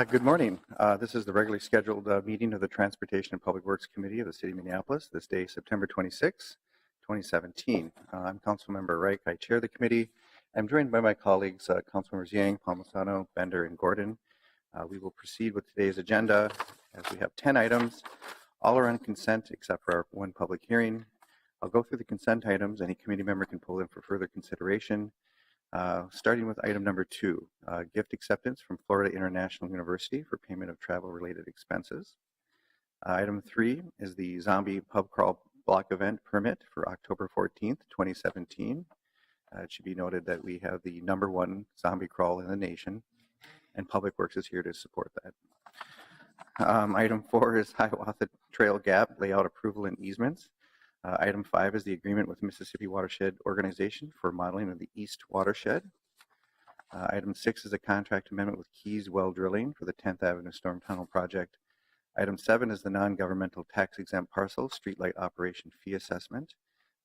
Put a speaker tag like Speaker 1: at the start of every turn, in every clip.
Speaker 1: Good morning. This is the regularly scheduled meeting of the Transportation and Public Works Committee of the City of Minneapolis, this day, September 26, 2017. I'm Councilmember Reich. I chair the committee. I'm joined by my colleagues, Councilmembers Yang, Palmisano, Bender, and Gordon. We will proceed with today's agenda as we have 10 items. All are on consent except for our one public hearing. I'll go through the consent items. Any committee member can pull them for further consideration. Starting with item number 2, gift acceptance from Florida International University for payment of travel-related expenses. Item 3 is the Zombie Pub Crawl Block Event permit for October 14th, 2017. It should be noted that we have the #1 zombie crawl in the nation, and Public Works is here to support that. Item 4 is Hiawatha Trail Gap layout approval and easements. Item 5 is the agreement with Mississippi Watershed Organization for modeling of the East Watershed. Item 6 is a contract amendment with Keys Well Drilling for the 10th Avenue Storm Tunnel project. Item 7 is the non-governmental tax-exempt parcel streetlight operation fee assessment.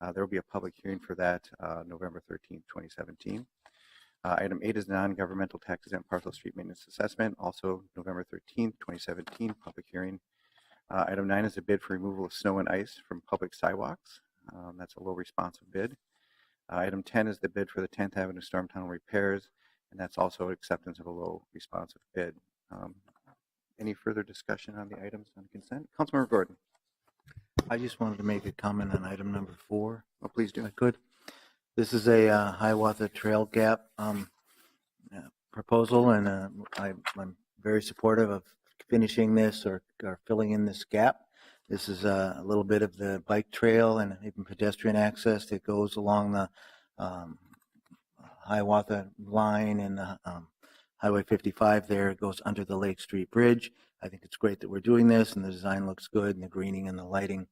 Speaker 1: There will be a public hearing for that November 13th, 2017. Item 8 is the non-governmental tax-exempt parcel street maintenance assessment, also November 13th, 2017, public hearing. Item 9 is a bid for removal of snow and ice from public sidewalks. That's a low responsive bid. Item 10 is the bid for the 10th Avenue Storm Tunnel repairs, and that's also acceptance of a low responsive bid. Any further discussion on the items on consent? Councilmember Gordon.
Speaker 2: I just wanted to make a comment on item number 4.
Speaker 1: Oh, please do.
Speaker 2: If I could. This is a Hiawatha Trail Gap proposal, and I'm very supportive of finishing this or filling in this gap. This is a little bit of the bike trail and even pedestrian access that goes along the Hiawatha line and Highway 55 there. It goes under the Lake Street Bridge. I think it's great that we're doing this, and the design looks good, and the greening and the lighting,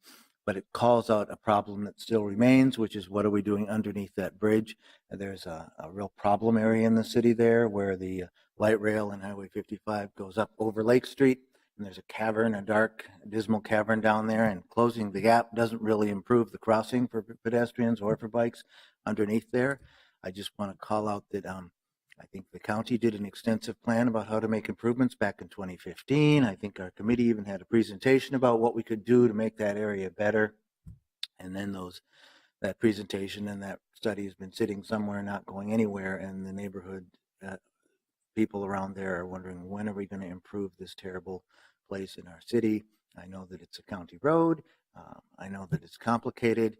Speaker 2: but it calls out a problem that still remains, which is what are we doing underneath that bridge? There's a real problem area in the city there where the light rail and Highway 55 goes up over Lake Street, and there's a cavern, a dark, dismal cavern down there, and closing the gap doesn't really improve the crossing for pedestrians or for bikes underneath there. I just want to call out that I think the county did an extensive plan about how to make improvements back in 2015. I think our committee even had a presentation about what we could do to make that area better. And then that presentation and that study has been sitting somewhere, not going anywhere, and the neighborhood people around there are wondering, when are we going to improve this terrible place in our city? I know that it's a county road. I know that it's complicated,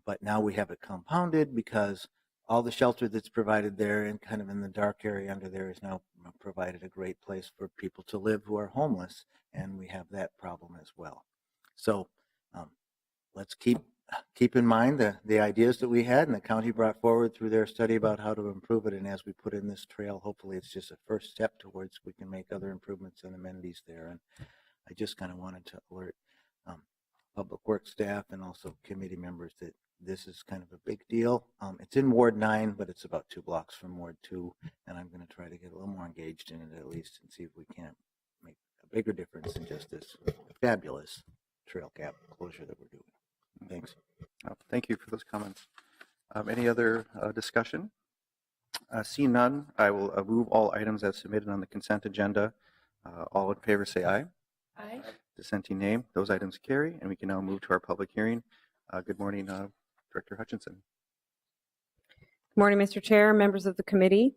Speaker 2: but now we have it compounded because all the shelter that's provided there and kind of in the dark area under there is now provided a great place for people to live who are homeless, and we have that problem as well. So let's keep in mind the ideas that we had and the county brought forward through their study about how to improve it, and as we put in this trail, hopefully it's just a first step towards we can make other improvements and amenities there. And I just kind of wanted to alert Public Works staff and also committee members that this is kind of a big deal. It's in Ward 9, but it's about 2 blocks from Ward 2, and I'm going to try to get a little more engaged in it at least and see if we can't make a bigger difference than just this fabulous trail gap closure that we're doing. Thanks.
Speaker 1: Thank you for those comments. Any other discussion? Seeing none, I will move all items as submitted on the consent agenda. All in favor say aye.
Speaker 3: Aye.
Speaker 1: Dissenting nay. Those items carry, and we can now move to our public hearing. Good morning, Director Hutchinson.
Speaker 3: Good morning, Mr. Chair, members of the committee.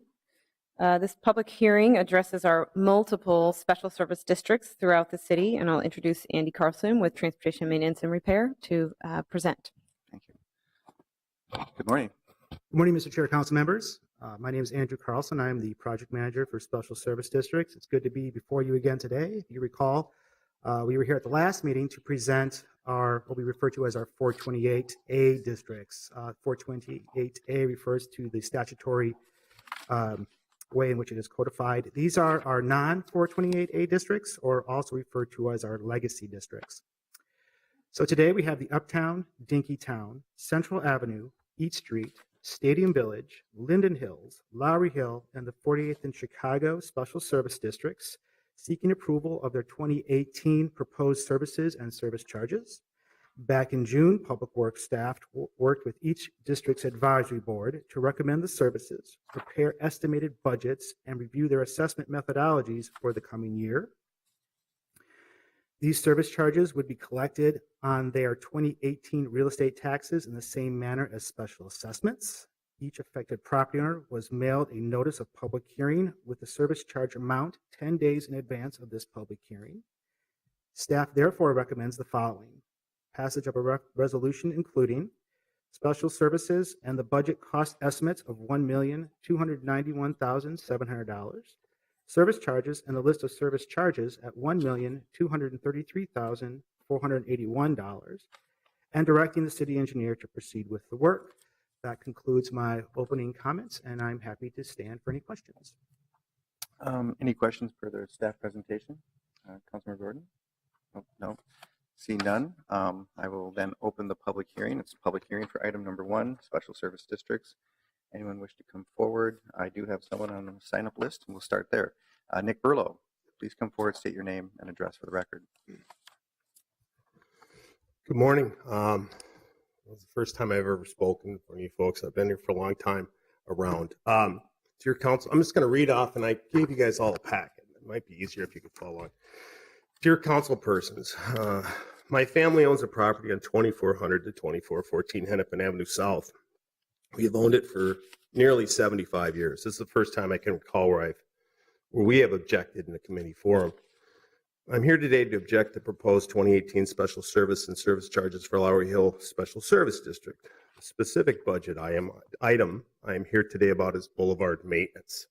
Speaker 3: This public hearing addresses our multiple special service districts throughout the city, and I'll introduce Andy Carlson with Transportation Maintenance and Repair to present.
Speaker 1: Thank you. Good morning.
Speaker 4: Good morning, Mr. Chair, council members. My name is Andrew Carlson. I am the project manager for special service districts. It's good to be before you again today. If you recall, we were here at the last meeting to present what we refer to as our 428A districts. 428A refers to the statutory way in which it is codified. These are our non-428A districts, or also referred to as our legacy districts. So today we have the Uptown, Dinkytown, Central Avenue, East Street, Stadium Village, Linden Hills, Lowry Hill, and the 48th and Chicago Special Service Districts seeking approval of their 2018 proposed services and service charges. Back in June, Public Works staff worked with each district's advisory board to recommend the services, prepare estimated budgets, and review their assessment methodologies for the coming year. These service charges would be collected on their 2018 real estate taxes in the same manner as special assessments. Each affected property owner was mailed a notice of public hearing with the service charge amount 10 days in advance of this public hearing. Staff therefore recommends the following: passage of a resolution including special services and the budget cost estimates of $1,291,700, service charges and the list of service charges at $1,233,481, and directing the city engineer to proceed with the work. That concludes my opening comments, and I'm happy to stand for any questions.
Speaker 1: Any questions for the staff presentation? Councilmember Gordon? Oh, no. See none. I will then open the public hearing. It's a public hearing for item number 1, special service districts. Anyone wish to come forward? I do have someone on the sign-up list, and we'll start there. Nick Burlow, please come forward, state your name and address for the record.
Speaker 5: Good morning. It was the first time I've ever spoken for you folks. I've been here for a long time around. To your council, I'm just going to read off, and I gave you guys all a packet. It might be easier if you could follow on. Dear council persons, my family owns a property on 2400 to 2414 Hennepin Avenue South. We have owned it for nearly 75 years. This is the first time I can recall where we have objected in a committee forum. I'm here today to object to proposed 2018 special service and service charges for Lowry Hill Special Service District. The specific budget item I am here today about is boulevard maintenance.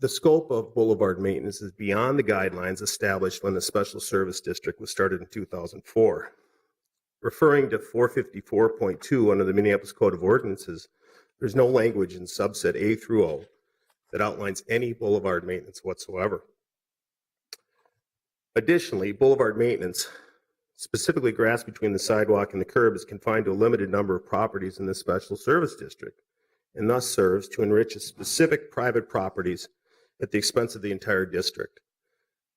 Speaker 5: The scope of boulevard maintenance is beyond the guidelines established when the Special Service District was started in 2004. Referring to 454.2 under the Minneapolis Code of Ordinances, there's no language in subset A through O that outlines any boulevard maintenance whatsoever. Additionally, boulevard maintenance, specifically grass between the sidewalk and the curb, is confined to a limited number of properties in the Special Service District and thus serves to enrich a specific private properties at the expense of the entire district.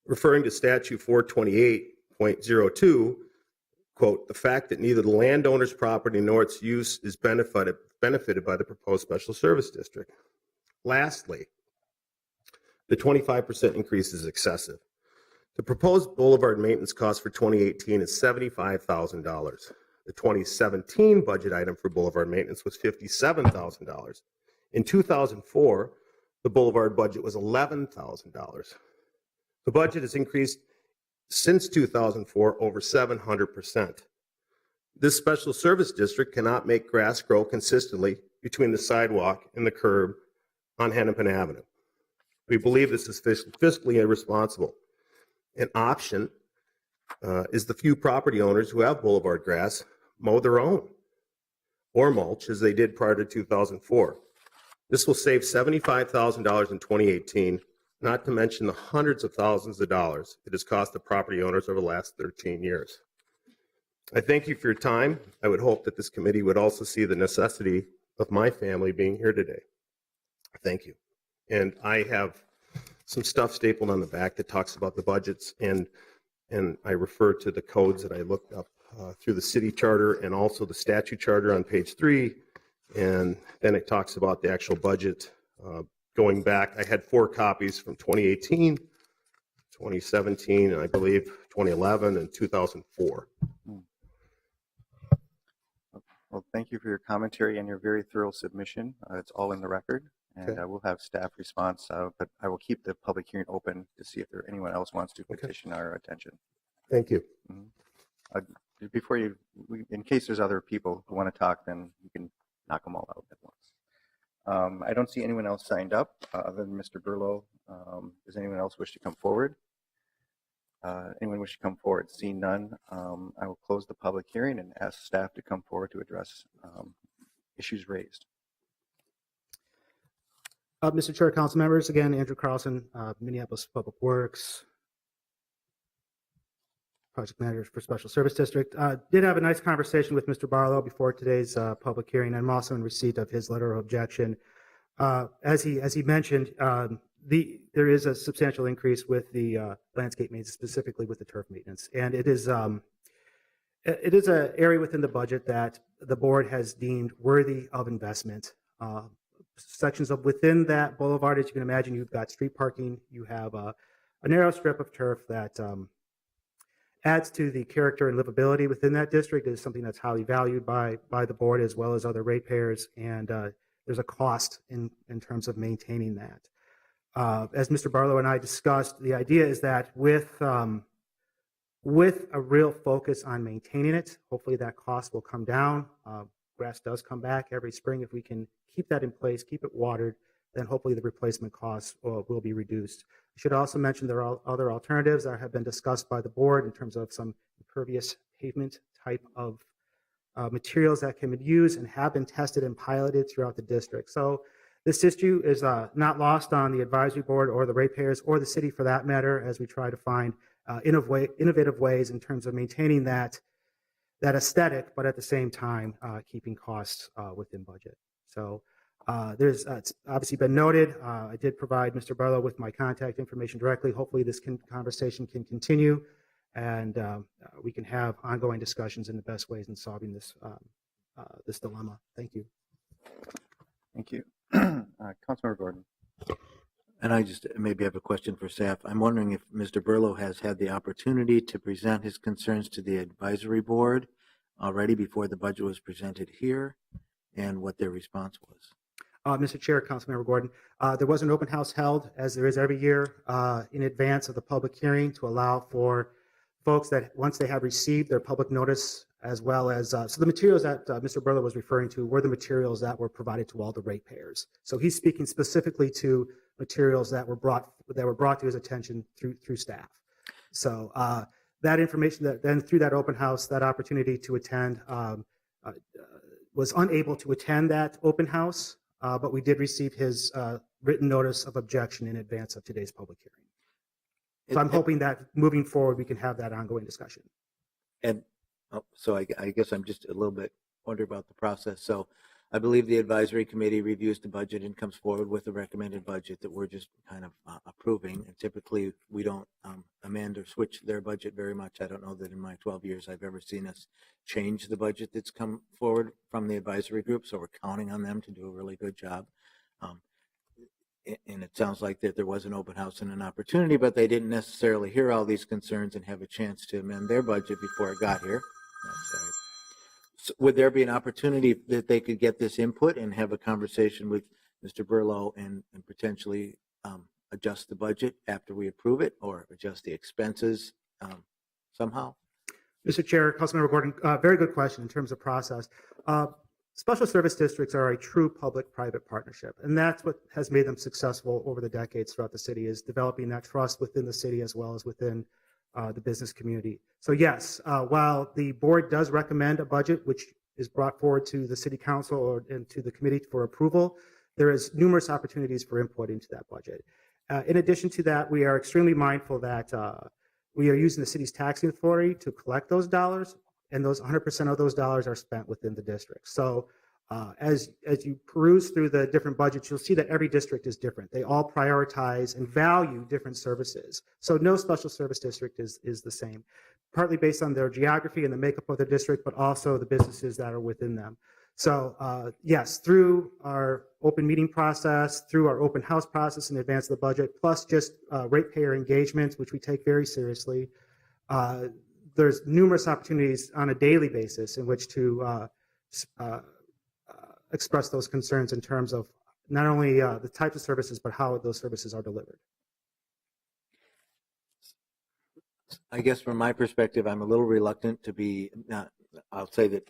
Speaker 5: Referring to statute 428.02, quote, the fact that neither the landowner's property nor its use is benefited by the proposed Special Service District. Lastly, the 25% increase is excessive. The proposed boulevard maintenance cost for 2018 is $75,000. The 2017 budget item for boulevard maintenance was $57,000. In 2004, the boulevard budget was $11,000. The budget has increased since 2004 over 700%. This special service district cannot make grass grow consistently between the sidewalk and the curb on Hennepin Avenue. We believe this is fiscally irresponsible. An option is the few property owners who have boulevard grass mow their own or mulch as they did prior to 2004. This will save $75,000 in 2018, not to mention the hundreds of thousands of dollars it has cost the property owners over the last 13 years. I thank you for your time. I would hope that this committee would also see the necessity of my family being here today. Thank you. And I have some stuff stapled on the back that talks about the budgets, and I refer to the codes that I looked up through the city charter and also the statute charter on page 3, and then it talks about the actual budget going back. I had 4 copies from 2018, 2017, and I believe 2011 and 2004.
Speaker 1: Well, thank you for your commentary and your very thorough submission. It's all in the record, and
Speaker 5: Okay.
Speaker 1: we'll have staff response, but I will keep the public hearing open to see if anyone else wants to petition our attention.
Speaker 5: Thank you.
Speaker 1: Before in case there's other people who want to talk, then you can knock them all out at once. I don't see anyone else signed up other than Mr. Burlow. Does anyone else wish to come forward? Anyone wish to come forward? Seeing none, I will close the public hearing and ask staff to come forward to address issues raised.
Speaker 4: Mr. Chair, council members, again, Andrew Carlson, Minneapolis Public Works, project manager for Special Service District. Did have a nice conversation with Mr. Barlow before today's public hearing. I'm also in receipt of his letter of objection. As he mentioned, there is a substantial increase with the landscape maintenance, specifically with the turf maintenance, and it is It is an area within the budget that the board has deemed worthy of investment. Sections of within that boulevard, as you can imagine, you've got street parking, you have a narrow strip of turf that adds to the character and livability within that district. It is something that's highly valued by the board as well as other ratepayers, and there's a cost in terms of maintaining that. As Mr. Barlow and I discussed, the idea is that with a real focus on maintaining it, hopefully that cost will come down. Grass does come back every spring. If we can keep that in place, keep it watered, then hopefully the replacement costs will be reduced. I should also mention there are other alternatives that have been discussed by the board in terms of some impervious pavement type of materials that can be used and have been tested and piloted throughout the district. So this issue is not lost on the advisory board or the ratepayers or the city for that matter, as we try to find innovative ways in terms of maintaining that aesthetic, but at the same time keeping costs within budget. So it's obviously been noted. I did provide Mr. Barlow with my contact information directly. Hopefully this conversation can continue, and we can have ongoing discussions in the best ways in solving this this dilemma. Thank you.
Speaker 1: Thank you. Councilmember Gordon.
Speaker 2: And I just maybe have a question for staff. I'm wondering if Mr. Burlow has had the opportunity to present his concerns to the advisory board already before the budget was presented here, and what their response was.
Speaker 4: Mr. Chair, Councilmember Gordon, there was an open house held, as there is every year, in advance of the public hearing to allow for folks that once they have received their public notice, as well as, so the materials that Mr. Burlow was referring to were the materials that were provided to all the ratepayers. So he's speaking specifically to materials that were brought to his attention through staff. So that information that then through that open house, that opportunity to attend, was unable to attend that open house, but we did receive his written notice of objection in advance of today's public hearing. So I'm hoping that moving forward, we can have that ongoing discussion.
Speaker 2: And so I guess I'm just a little bit wondering about the process. So I believe the advisory committee reviews the budget and comes forward with a recommended budget that we're just kind of approving. And typically we don't amend or switch their budget very much. I don't know that in my 12 years I've ever seen us change the budget that's come forward from the advisory group. So we're counting on them to do a really good job. And it sounds like that there was an open house and an opportunity, but they didn't necessarily hear all these concerns and have a chance to amend their budget before it got here. Sorry. So would there be an opportunity that they could get this input and have a conversation with Mr. Burlow and potentially adjust the budget after we approve it, or adjust the expenses somehow?
Speaker 4: Mr. Chair, Councilmember Gordon, very good question in terms of process. Special service districts are a true public-private partnership, and that's what has made them successful over the decades throughout the city, is developing that trust within the city as well as within the business community. So yes, while the board does recommend a budget which is brought forward to the city council and to the committee for approval, there is numerous opportunities for input into that budget. In addition to that, we are extremely mindful that we are using the city's taxing authority to collect those dollars, and those 100% of those dollars are spent within the district. So as you peruse through the different budgets, you'll see that every district is different. They all prioritize and value different services. So no special service district is the same, partly based on their geography and the makeup of their district, but also the businesses that are within them. So yes, through our open meeting process, through our open house process in advance of the budget, plus just ratepayer engagement, which we take very seriously, there's numerous opportunities on a daily basis in which to express those concerns in terms of not only the types of services, but how those services are delivered.
Speaker 2: I guess from my perspective, I'm a little reluctant to be, I'll say that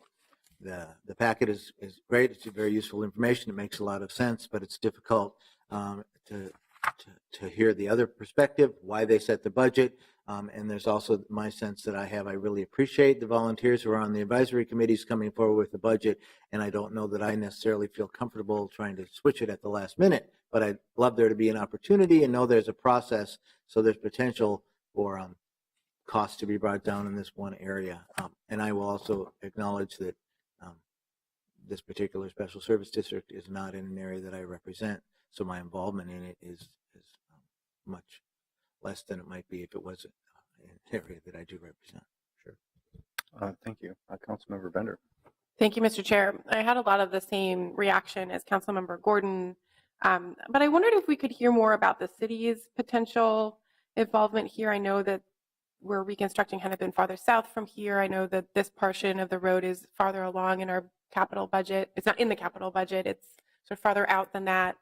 Speaker 2: the packet is great. It's very useful information. It makes a lot of sense, but it's difficult to hear the other perspective, why they set the budget. And there's also my sense that I really appreciate the volunteers who are on the advisory committees coming forward with the budget. And I don't know that I necessarily feel comfortable trying to switch it at the last minute, but I'd love there to be an opportunity and know there's a process. So there's potential for costs to be brought down in this one area. And I will also acknowledge that this particular special service district is not in an area that I represent. So my involvement in it is much less than it might be if it was an area that I do represent.
Speaker 4: Sure.
Speaker 1: Thank you. Councilmember Bender.
Speaker 6: Thank you, Mr. Chair. I had a lot of the same reaction as Councilmember Gordon, but I wondered if we could hear more about the city's potential involvement here. I know that we're reconstructing Hennepin farther south from here. I know that this portion of the road is farther along in our capital budget. It's not in the capital budget. It's sort of farther out than that.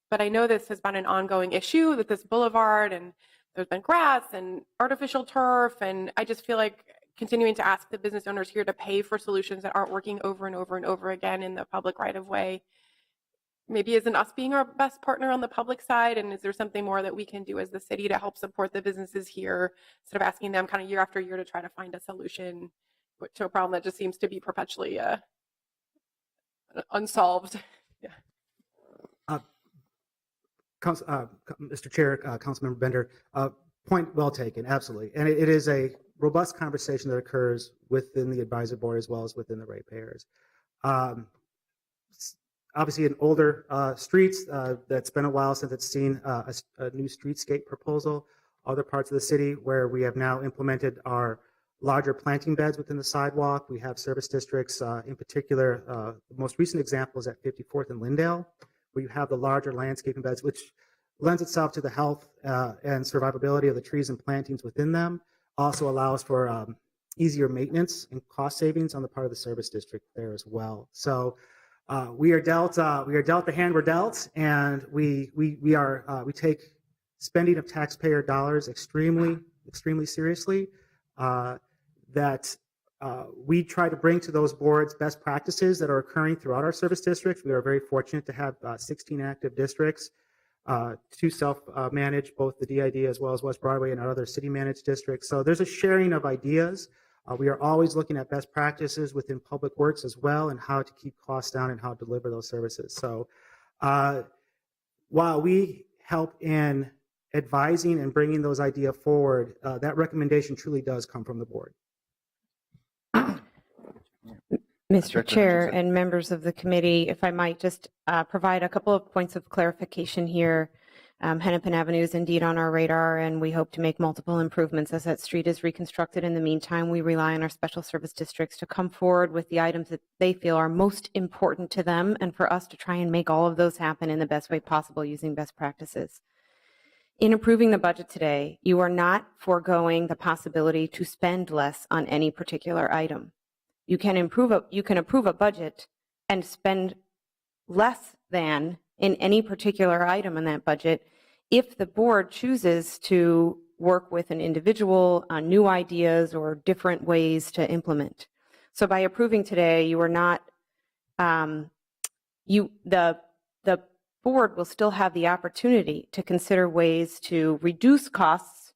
Speaker 6: But I know this has been an ongoing issue with this boulevard, and there's been grass and artificial turf, and I just feel like continuing to ask the business owners here to pay for solutions that aren't working over and over and over again in the public right of way maybe isn't us being our best partner on the public side, and is there something more that we can do as the city to help support the businesses here instead of asking them kind of year after year to try to find a solution to a problem that just seems to be perpetually unsolved. Yeah.
Speaker 4: Mr. Chair, Councilmember Bender, point well taken, absolutely. And it is a robust conversation that occurs within the advisory board as well as within the ratepayers. Obviously, in older streets, that's been a while since it's seen a new streetscape proposal. Other parts of the city where we have now implemented our larger planting beds within the sidewalk. We have service districts, in particular, the most recent example is at 54th and Lyndale, where you have the larger landscaping beds, which lends itself to the health and survivability of the trees and plantings within them. Also allows for easier maintenance and cost savings on the part of the service district there as well. So we are dealt the hand we're dealt, and we take spending of taxpayer dollars extremely seriously. We try to bring to those boards best practices that are occurring throughout our service districts. We are very fortunate to have 16 active districts, 2 self-managed, both the DID as well as West Broadway and our other city-managed districts. So there's a sharing of ideas. We are always looking at best practices within public works as well, and how to keep costs down and how to deliver those services. So while we help in advising and bringing those ideas forward, that recommendation truly does come from the board.
Speaker 3: Mr. Chair and members of the committee, if I might just provide a couple of points of clarification here. Hennepin Avenue is indeed on our radar, and we hope to make multiple improvements as that street is reconstructed. In the meantime, we rely on our special service districts to come forward with the items that they feel are most important to them, and for us to try and make all of those happen in the best way possible using best practices. In approving the budget today, you are not foregoing the possibility to spend less on any particular item. You can approve a budget and spend less than in any particular item in that budget if the board chooses to work with an individual on new ideas or different ways to implement. So by approving today, you are not, the board will still have the opportunity to consider ways to reduce costs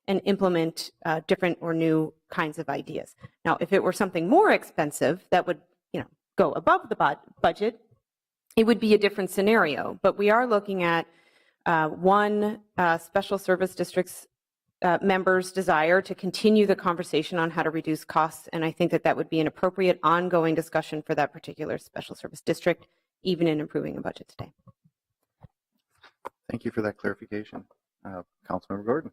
Speaker 3: and implement different or new kinds of ideas. Now, if it were something more expensive that would, go above the budget, it would be a different scenario. But we are looking at one special service district's members' desire to continue the conversation on how to reduce costs, and I think that would be an appropriate ongoing discussion for that particular special service district, even in improving a budget today.
Speaker 1: Thank you for that clarification. Councilmember Gordon.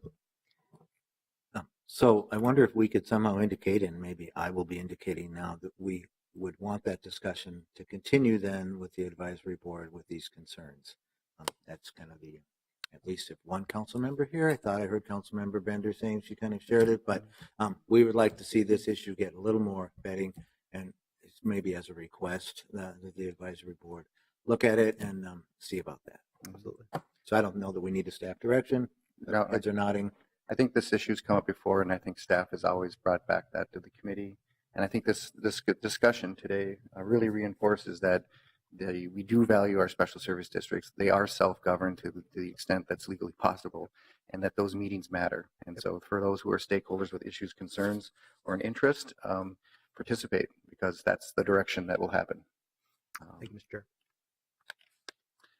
Speaker 2: So I wonder if we could somehow indicate, and maybe I will be indicating now, that we would want that discussion to continue then with the advisory board with these concerns. That's kind of the, at least if one council member here, I thought I heard Council Member Bender saying she kind of shared it, but we would like to see this issue get a little more vetting, and it's maybe as a request that the advisory board look at it and see about that.
Speaker 1: Absolutely.
Speaker 2: So I don't know that we need a staff direction.
Speaker 1: No,
Speaker 2: Heads are nodding.
Speaker 1: I think this issue's come up before, and I think staff has always brought back that to the committee. And I think this discussion today really reinforces that we do value our special service districts. They are self-governed to the extent that's legally possible, and that those meetings matter. And so for those who are stakeholders with issues, concerns, or an interest, participate, because that's the direction that will happen.
Speaker 4: Thank you, Mr. Chair.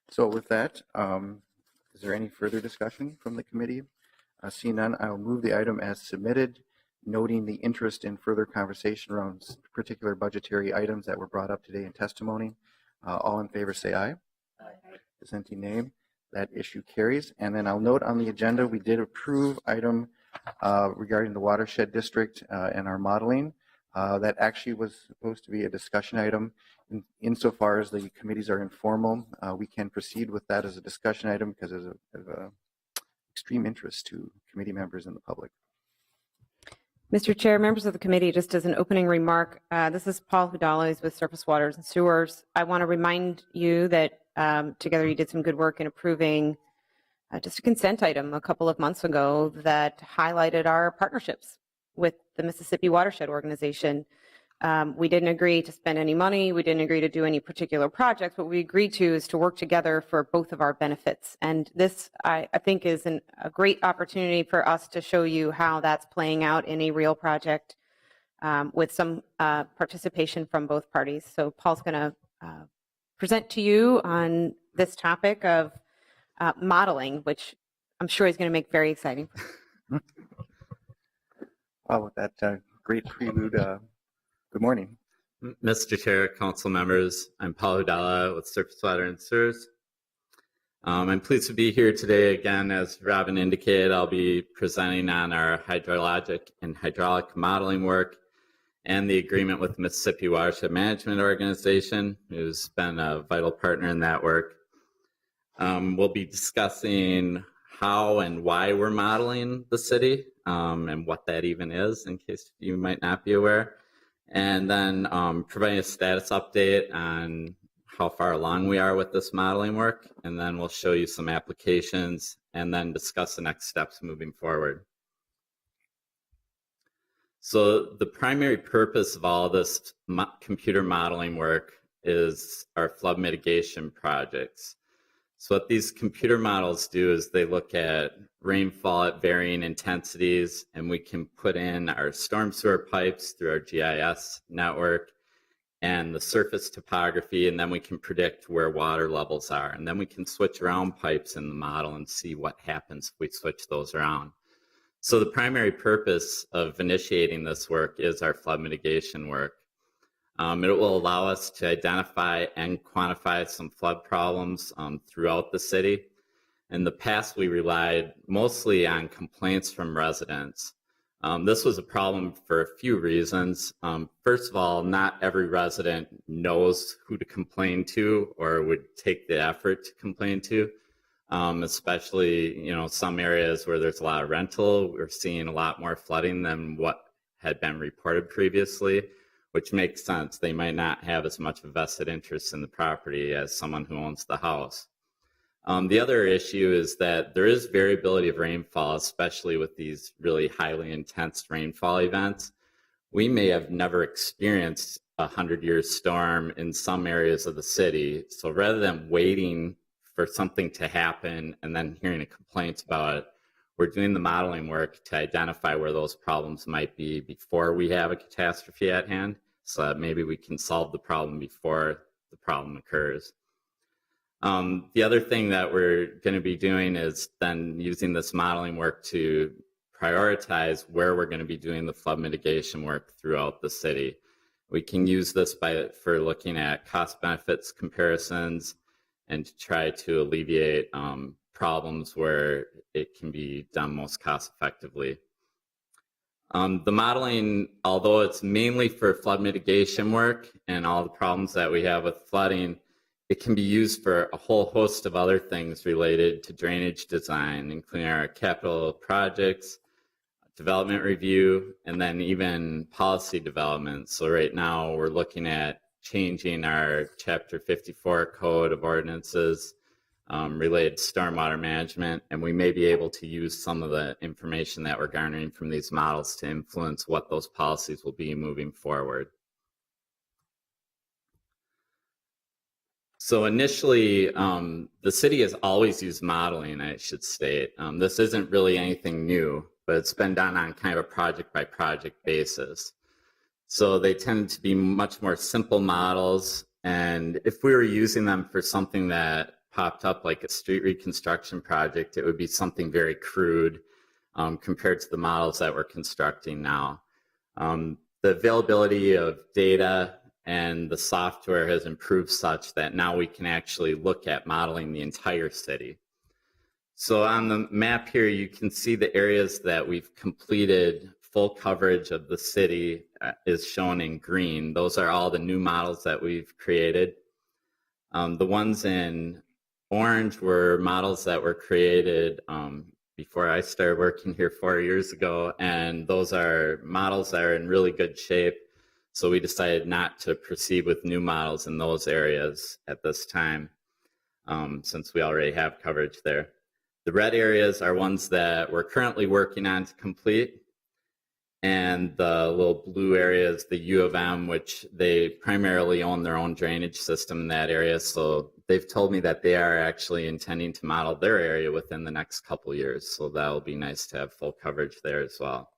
Speaker 1: So with that, is there any further discussion from the committee? Seeing none, I will move the item as submitted, noting the interest in further conversation around particular budgetary items that were brought up today in testimony. All in favor say aye. Aye. Dissenting nay. That issue carries. And then I'll note on the agenda, we did approve item regarding the watershed district and our modeling. That actually was supposed to be a discussion item. Insofar as the committees are informal, we can proceed with that as a discussion item because it's of extreme interest to committee members and the public.
Speaker 3: Mr. Chair, members of the committee, just as an opening remark, this is Paul Hudales with Surface Waters and Sewers. I want to remind you that together you did some good work in approving just a consent item a couple of months ago that highlighted our partnerships with the Mississippi Watershed Organization. We didn't agree to spend any money. We didn't agree to do any particular projects. What we agreed to is to work together for both of our benefits. And this, I think, is a great opportunity for us to show you how that's playing out in a real project with some participation from both parties. So Paul's going to present to you on this topic of modeling, which I'm sure he's going to make very exciting.
Speaker 1: Well, with that great prelude, good morning.
Speaker 7: Mr. Chair, council members, I'm Paul Hudala with Surface Water and Sewers. I'm pleased to be here today again. As Robin indicated, I'll be presenting on our hydrologic and hydraulic modeling work and the agreement with the Mississippi Watershed Management Organization, who's been a vital partner in that work. We'll be discussing how and why we're modeling the city and what that even is, in case you might not be aware. And then providing a status update on how far along we are with this modeling work. And then we'll show you some applications and then discuss the next steps moving forward. So the primary purpose of all this computer modeling work is our flood mitigation projects. So what these computer models do is they look at rainfall at varying intensities, and we can put in our storm sewer pipes through our GIS network and the surface topography, and then we can predict where water levels are. And then we can switch around pipes in the model and see what happens if we switch those around. So the primary purpose of initiating this work is our flood mitigation work. It will allow us to identify and quantify some flood problems throughout the city. In the past, we relied mostly on complaints from residents. This was a problem for a few reasons. First of all, not every resident knows who to complain to or would take the effort to complain to, especially, some areas where there's a lot of rental. We're seeing a lot more flooding than what had been reported previously, which makes sense. They might not have as much of a vested interest in the property as someone who owns the house. The other issue is that there is variability of rainfall, especially with these really highly intense rainfall events. We may have never experienced a 100-year storm in some areas of the city. So rather than waiting for something to happen and then hearing complaints about it, we're doing the modeling work to identify where those problems might be before we have a catastrophe at hand, so that maybe we can solve the problem before the problem occurs. The other thing that we're going to be doing is then using this modeling work to prioritize where we're going to be doing the flood mitigation work throughout the city. We can use this for looking at cost benefits comparisons and to try to alleviate problems where it can be done most cost effectively. The modeling, although it's mainly for flood mitigation work and all the problems that we have with flooding, it can be used for a whole host of other things related to drainage design, including our capital projects, development review, and then even policy development. So right now we're looking at changing our Chapter 54 Code of Ordinances related to stormwater management, and we may be able to use some of the information that we're garnering from these models to influence what those policies will be moving forward. So initially, the city has always used modeling, I should state. This isn't really anything new, but it's been done on kind of a project-by-project basis. So they tend to be much more simple models, and if we were using them for something that popped up like a street reconstruction project, it would be something very crude compared to the models that we're constructing now. The availability of data and the software has improved such that now we can actually look at modeling the entire city. So on the map here, you can see the areas that we've completed full coverage of the city is shown in green. Those are all the new models that we've created. The ones in orange were models that were created before I started working here 4 years ago, and those are models that are in really good shape. So we decided not to proceed with new models in those areas at this time, since we already have coverage there. The red areas are ones that we're currently working on to complete. And the little blue areas, the U of M, which they primarily own their own drainage system in that area. So they've told me that they are actually intending to model their area within the next couple years. So that'll be nice to have full coverage there as well.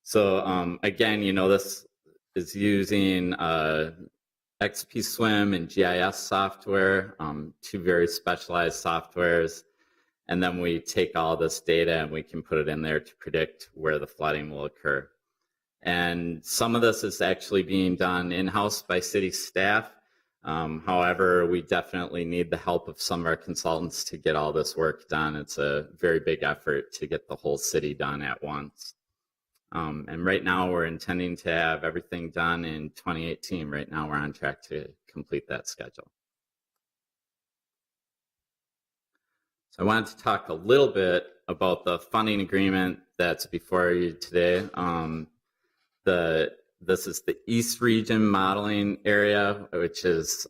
Speaker 7: So again, this is using XP Swim and GIS software, two very specialized softwares. And then we take all this data and we can put it in there to predict where the flooding will occur. And some of this is actually being done in-house by city staff. However, we definitely need the help of some of our consultants to get all this work done. It's a very big effort to get the whole city done at once. And right now we're intending to have everything done in 2018. Right now we're on track to complete that schedule. So I wanted to talk a little bit about the funding agreement that's before you today. This is the East Region modeling area, which is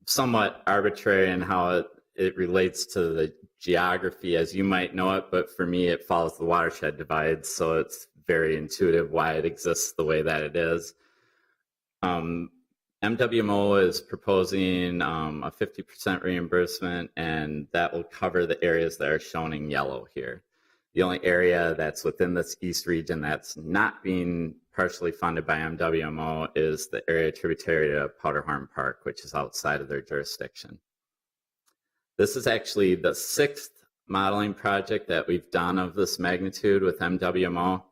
Speaker 7: somewhat arbitrary in how it relates to the geography as you might know it, but for me it follows the watershed divide, so it's very intuitive why it exists the way that it is. MWMO is proposing a 50% reimbursement, and that will cover the areas that are shown in yellow here. The only area that's within this East region that's not being partially funded by MWMO is the area tributary to Powderhorn Park, which is outside of their jurisdiction. This is actually the 6th modeling project that we've done of this magnitude with MWMO.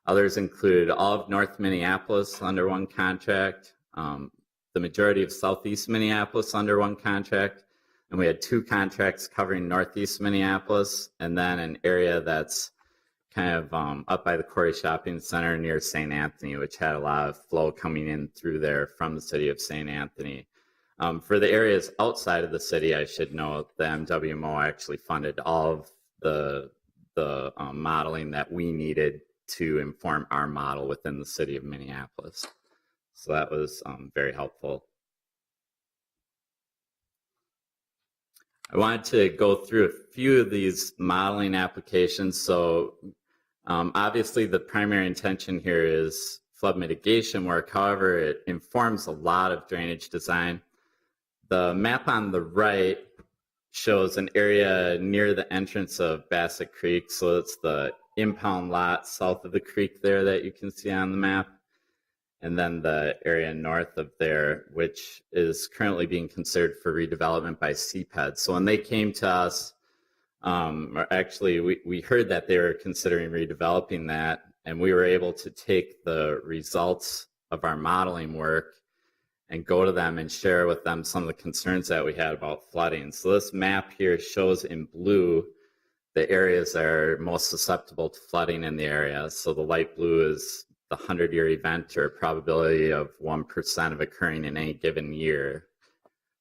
Speaker 7: Others include all of North Minneapolis under one contract, the majority of Southeast Minneapolis under one contract, and we had 2 contracts covering Northeast Minneapolis, and then an area that's kind of up by the Corey Shopping Center near St. Anthony, which had a lot of flow coming in through there from the city of St. Anthony. For the areas outside of the city, I should note the MWMO actually funded all of the modeling that we needed to inform our model within the city of Minneapolis. So that was very helpful. I wanted to go through a few of these modeling applications. So obviously the primary intention here is flood mitigation work. However, it informs a lot of drainage design. The map on the right shows an area near the entrance of Bassett Creek. So it's the impound lot south of the creek there that you can see on the map. And then the area north of there, which is currently being considered for redevelopment by CPED. So when they came to us, or actually we heard that they were considering redeveloping that, and we were able to take the results of our modeling work and go to them and share with them some of the concerns that we had about flooding. So this map here shows in blue the areas that are most susceptible to flooding in the area. So the light blue is the 100-year event, or probability of 1% of occurring in any given year.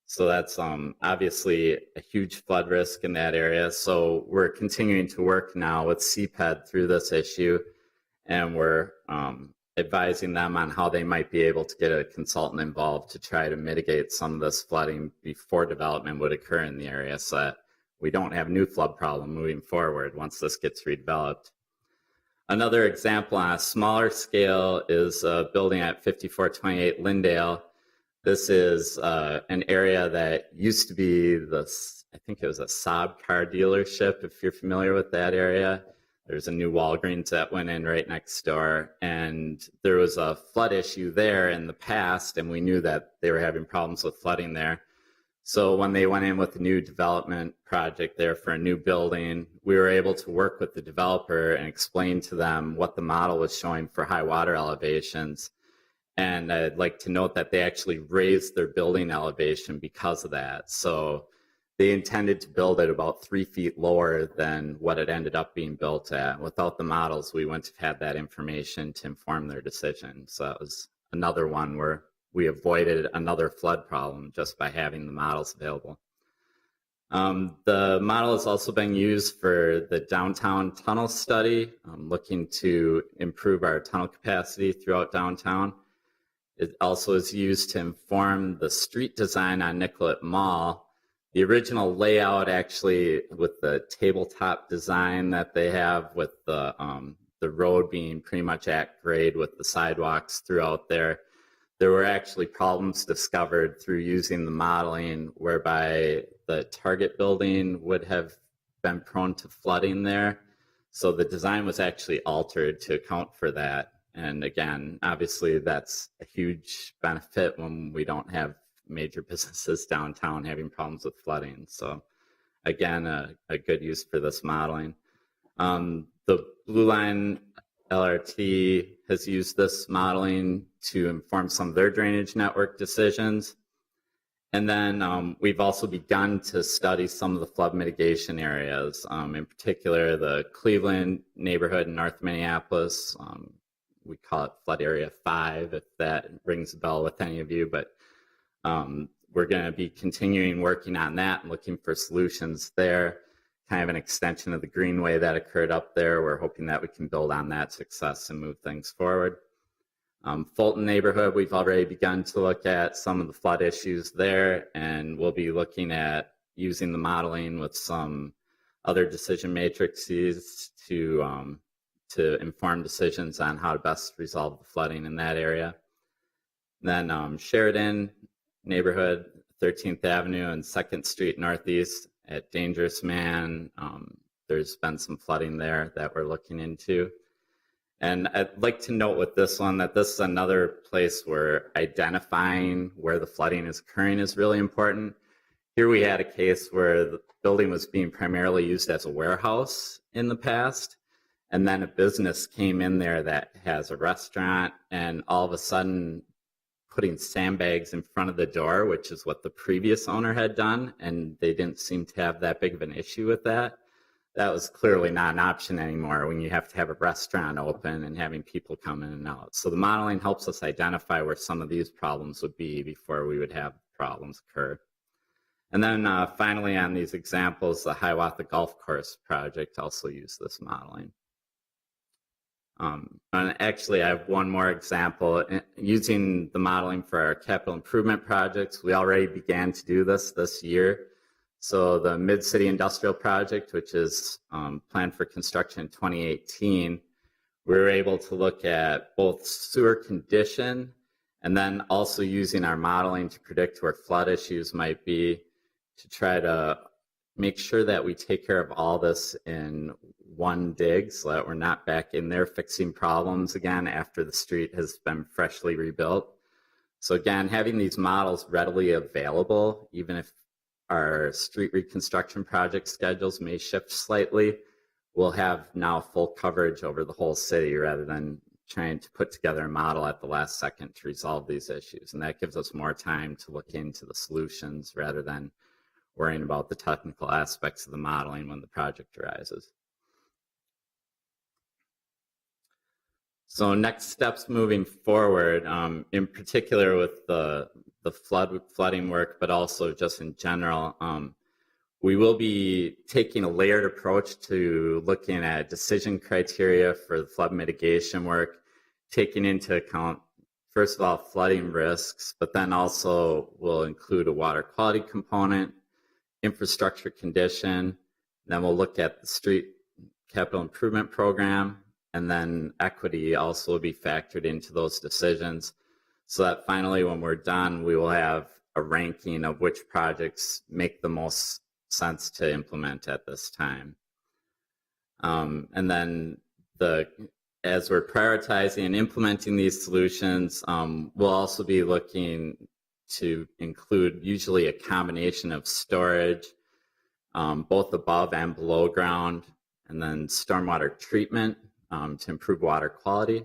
Speaker 7: So that's obviously a huge flood risk in that area. So we're continuing to work now with CPED through this issue, and we're advising them on how they might be able to get a consultant involved to try to mitigate some of this flooding before development would occur in the area, so that we don't have a new flood problem moving forward once this gets redeveloped. Another example on a smaller scale is a building at 5428 Lindale. This is an area that used to be I think it was a Saab car dealership, if you're familiar with that area. There's a new Walgreens that went in right next door, and there was a flood issue there in the past, and we knew that they were having problems with flooding there. So when they went in with a new development project there for a new building, we were able to work with the developer and explain to them what the model was showing for high water elevations. And I'd like to note that they actually raised their building elevation because of that. So they intended to build it about 3 feet lower than what it ended up being built at. Without the models, we wouldn't have had that information to inform their decision. So that was another one where we avoided another flood problem just by having the models available. The model is also being used for the downtown tunnel study, looking to improve our tunnel capacity throughout downtown. It also is used to inform the street design on Nicollet Mall. The original layout, actually, with the tabletop design that they have, with the road being pretty much at grade with the sidewalks throughout there, there were actually problems discovered through using the modeling whereby the target building would have been prone to flooding there. So the design was actually altered to account for that. And again, obviously that's a huge benefit when we don't have major businesses downtown having problems with flooding. So again, a good use for this modeling. The Blue Line LRT has used this modeling to inform some of their drainage network decisions. And then we've also begun to study some of the flood mitigation areas, in particular the Cleveland neighborhood in North Minneapolis. We call it Flood Area 5, if that rings a bell with any of you, but we're going to be continuing working on that and looking for solutions there. Kind of an extension of the greenway that occurred up there. We're hoping that we can build on that success and move things forward. Fulton neighborhood, we've already begun to look at some of the flood issues there, and we'll be looking at using the modeling with some other decision matrices to inform decisions on how to best resolve the flooding in that area. Then Sheridan neighborhood, 13th Avenue and 2nd Street Northeast at Dangerous Man. There's been some flooding there that we're looking into. And I'd like to note with this one that this is another place where identifying where the flooding is occurring is really important. Here we had a case where the building was being primarily used as a warehouse in the past, and then a business came in there that has a restaurant, and all of a sudden putting sandbags in front of the door, which is what the previous owner had done, and they didn't seem to have that big of an issue with that. That was clearly not an option anymore when you have to have a restaurant open and having people come in and out. So the modeling helps us identify where some of these problems would be before we would have problems occur. And then finally on these examples, the Hiawatha Golf Course project also used this modeling. And actually, I have one more example. Using the modeling for our capital improvement projects, we already began to do this year. So the Mid-City Industrial Project, which is planned for construction in 2018, we were able to look at both sewer condition and then also using our modeling to predict where flood issues might be to try to make sure that we take care of all this in one dig so that we're not back in there fixing problems again after the street has been freshly rebuilt. So again, having these models readily available, even if our street reconstruction project schedules may shift slightly, we'll have now full coverage over the whole city rather than trying to put together a model at the last second to resolve these issues. And that gives us more time to look into the solutions rather than worrying about the technical aspects of the modeling when the project arises. So next steps moving forward, in particular with the flooding work, but also just in general, we will be taking a layered approach to looking at decision criteria for the flood mitigation work, taking into account, first of all, flooding risks, but then also will include a water quality component, infrastructure condition, then we'll look at the street capital improvement program, and then equity also will be factored into those decisions so that finally when we're done, we will have a ranking of which projects make the most sense to implement at this time. And then as we're prioritizing and implementing these solutions, we'll also be looking to include usually a combination of storage, both above and below ground, and then stormwater treatment to improve water quality,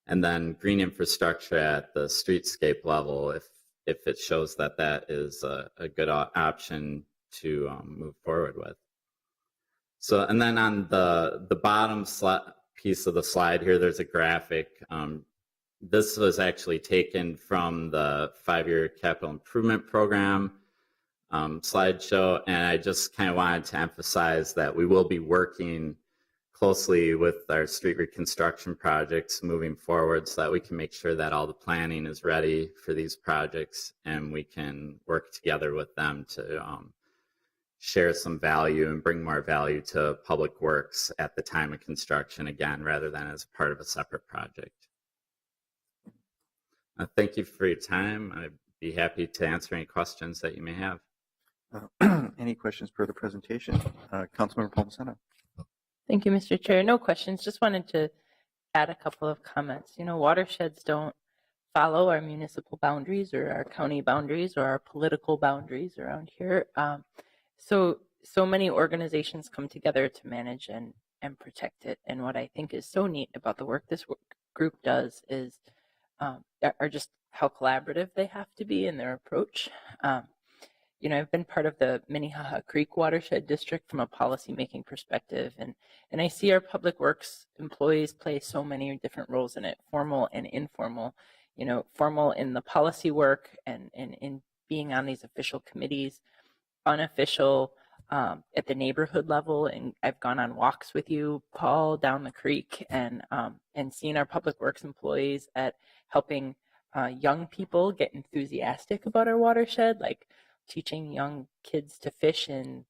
Speaker 7: and then green infrastructure at the streetscape level if it shows that that is a good option to move forward with. So, and then on the bottom piece of the slide here, there's a graphic. This was actually taken from the 5-year capital improvement program slideshow, and I just kind of wanted to emphasize that we will be working closely with our street reconstruction projects moving forward so that we can make sure that all the planning is ready for these projects and we can work together with them to share some value and bring more value to public works at the time of construction, again, rather than as part of a separate project. Thank you for your time. I'd be happy to answer any questions that you may have.
Speaker 1: Any questions per the presentation? Councilmember Palmisano.
Speaker 8: Thank you, Mr. Chair. No questions. Just wanted to add a couple of comments. You know, watersheds don't follow our municipal boundaries or our county boundaries or our political boundaries around here. So many organizations come together to manage and protect it. And what I think is so neat about the work this group does is are just how collaborative they have to be in their approach. You know, I've been part of the Minnehaha Creek Watershed District from a policymaking perspective, and I see our public works employees play so many different roles in it, formal and informal. You know, formal in the policy work and in being on these official committees, unofficial at the neighborhood level. And I've gone on walks with you, Paul, down the creek, and seen our public works employees at helping young people get enthusiastic about our watershed, like teaching young kids to fish in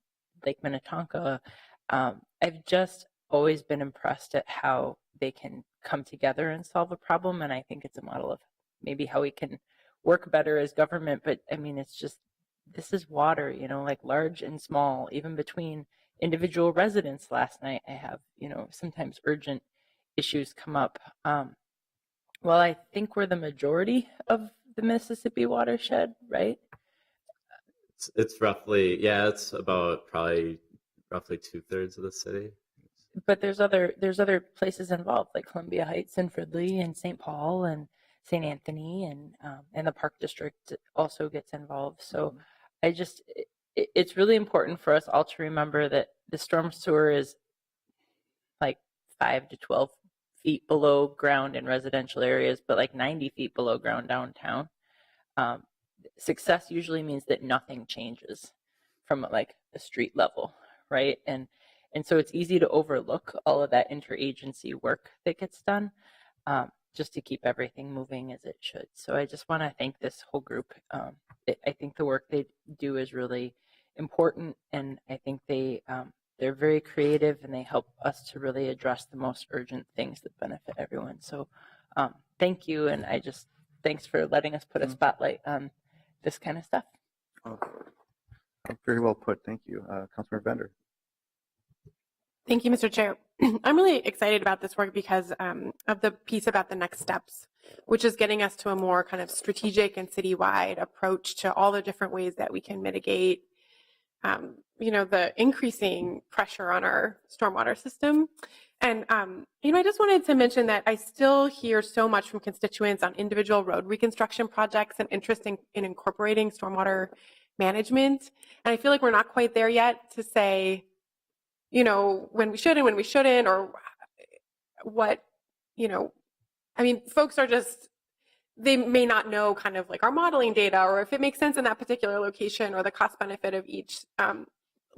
Speaker 8: Lake Minnetonka. I've just always been impressed at how they can come together and solve a problem. And I think it's a model of maybe how we can work better as government. But I mean, it's just, this is water, you know, like large and small, even between individual residents. Last night, I have, you know, sometimes urgent issues come up. Well, I think we're the majority of the Mississippi watershed, right?
Speaker 7: It's roughly, yeah, it's about probably roughly 2/3 of the city.
Speaker 8: But there's other places involved, like Columbia Heights and Fridley and St. Paul and St. Anthony, and the Park District also gets involved. So I just, it's really important for us all to remember that the storm sewer is like 5 to 12 feet below ground in residential areas, but like 90 feet below ground downtown. Success usually means that nothing changes from like a street level, right? And so it's easy to overlook all of that interagency work that gets done, just to keep everything moving as it should. So I just want to thank this whole group. I think the work they do is really important, and I think they're very creative, and they help us to really address the most urgent things that benefit everyone. So thank you, and thanks for letting us put a spotlight on this kind of stuff.
Speaker 1: Oh, very well put. Thank you. Councilmember Bender.
Speaker 6: Thank you, Mr. Chair. I'm really excited about this work because of the piece about the next steps, which is getting us to a more kind of strategic and citywide approach to all the different ways that we can mitigate, you know, the increasing pressure on our stormwater system. And, you know, I just wanted to mention that I still hear so much from constituents on individual road reconstruction projects and interest in incorporating stormwater management. And I feel like we're not quite there yet to say, you know, when we should and when we shouldn't, or what, you know, I mean, folks are just, they may not know kind of like our modeling data or if it makes sense in that particular location or the cost benefit of each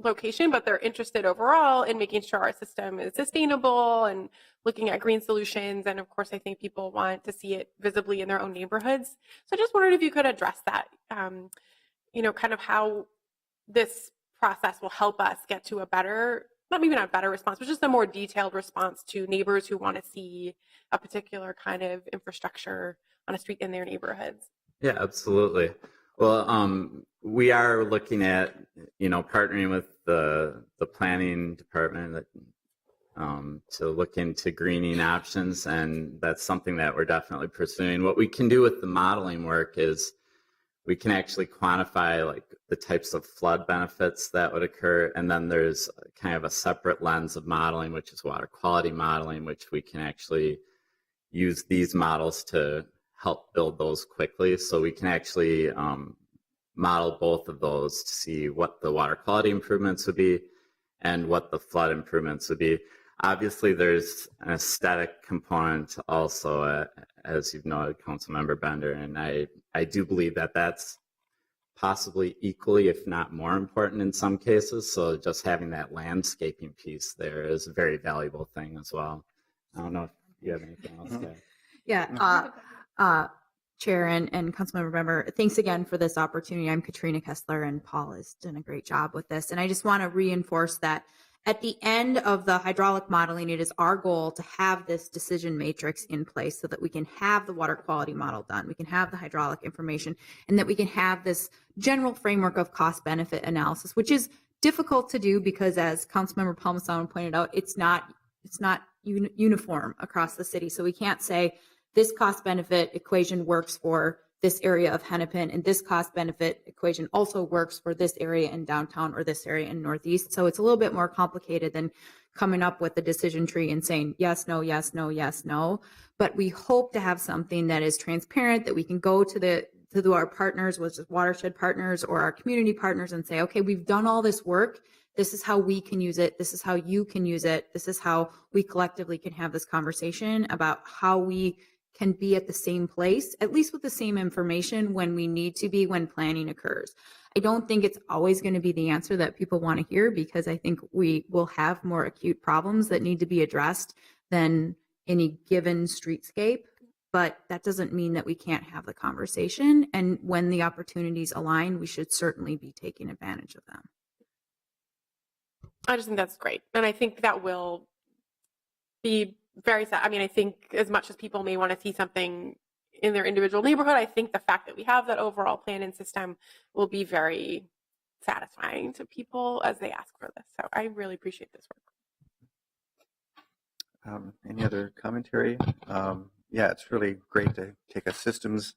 Speaker 6: location, but they're interested overall in making sure our system is sustainable and looking at green solutions. And of course, I think people want to see it visibly in their own neighborhoods. So I just wondered if you could address that, you know, kind of how this process will help us get to a better, not maybe not a better response, but just a more detailed response to neighbors who want to see a particular kind of infrastructure on a street in their neighborhoods.
Speaker 7: Yeah, absolutely. Well, we are looking at, you know, partnering with the planning department to look into greening options, and that's something that we're definitely pursuing. What we can do with the modeling work is we can actually quantify like the types of flood benefits that would occur, and then there's kind of a separate lens of modeling, which is water quality modeling, which we can actually use these models to help build those quickly, so we can actually model both of those to see what the water quality improvements would be and what the flood improvements would be. Obviously, there's an aesthetic component also, as you've noted, Councilmember Bender, and I do believe that that's possibly equally, if not more important in some cases. So just having that landscaping piece there is a very valuable thing as well. I don't know if you have anything else to add.
Speaker 9: Yeah, Chair and Councilmember Member, thanks again for this opportunity. I'm Katrina Kessler, and Paul has done a great job with this. And I just want to reinforce that at the end of the hydraulic modeling, it is our goal to have this decision matrix in place so that we can have the water quality model done, we can have the hydraulic information, and that we can have this general framework of cost benefit analysis, which is difficult to do because, as Councilmember Palmisano pointed out, it's not uniform across the city. So we can't say this cost benefit equation works for this area of Hennepin, and this cost benefit equation also works for this area in downtown or this area in Northeast. So it's a little bit more complicated than coming up with a decision tree and saying yes, no, yes, no, yes, no. But we hope to have something that is transparent, that we can go to our partners, which is watershed partners or our community partners, and say, okay, we've done all this work. This is how we can use it. This is how you can use it. This is how we collectively can have this conversation about how we can be at the same place, at least with the same information when we need to be when planning occurs. I don't think it's always going to be the answer that people want to hear, because I think we will have more acute problems that need to be addressed than any given streetscape. But that doesn't mean that we can't have the conversation. And when the opportunities align, we should certainly be taking advantage of them.
Speaker 6: I just think that's great. And I think that will be very sad. I mean, I think as much as people may want to see something in their individual neighborhood, I think the fact that we have that overall plan and system will be very satisfying to people as they ask for this. So I really appreciate this work.
Speaker 1: Any other commentary? Yeah, it's really great to take a systems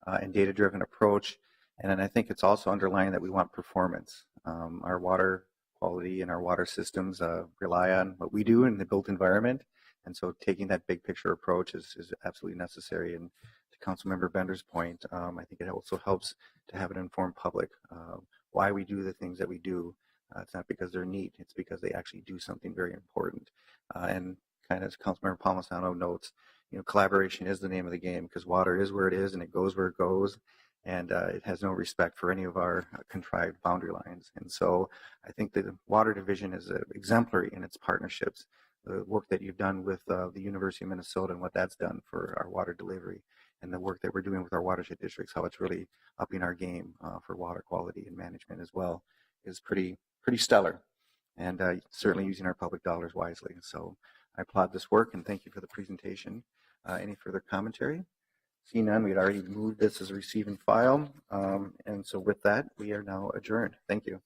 Speaker 1: and data-driven approach. And then I think it's also underlying that we want performance. Our water quality and our water systems rely on what we do in the built environment. And so taking that big picture approach is absolutely necessary. And to Councilmember Bender's point, I think it also helps to have an informed public why we do the things that we do. It's not because they're neat, it's because they actually do something very important. And kind of as Councilmember Palmisano notes, collaboration is the name of the game, because water is where it is and it goes where it goes. And it has no respect for any of our contrived boundary lines. And so I think the Water Division is exemplary in its partnerships. The work that you've done with the University of Minnesota and what that's done for our water delivery, and the work that we're doing with our watershed districts, how it's really upping our game for water quality and management as well, is pretty stellar, and certainly using our public dollars wisely. So I applaud this work and thank you for the presentation. Any further commentary? Seeing none, we had already moved this as a receive and file, and so with that, we are now adjourned. Thank you.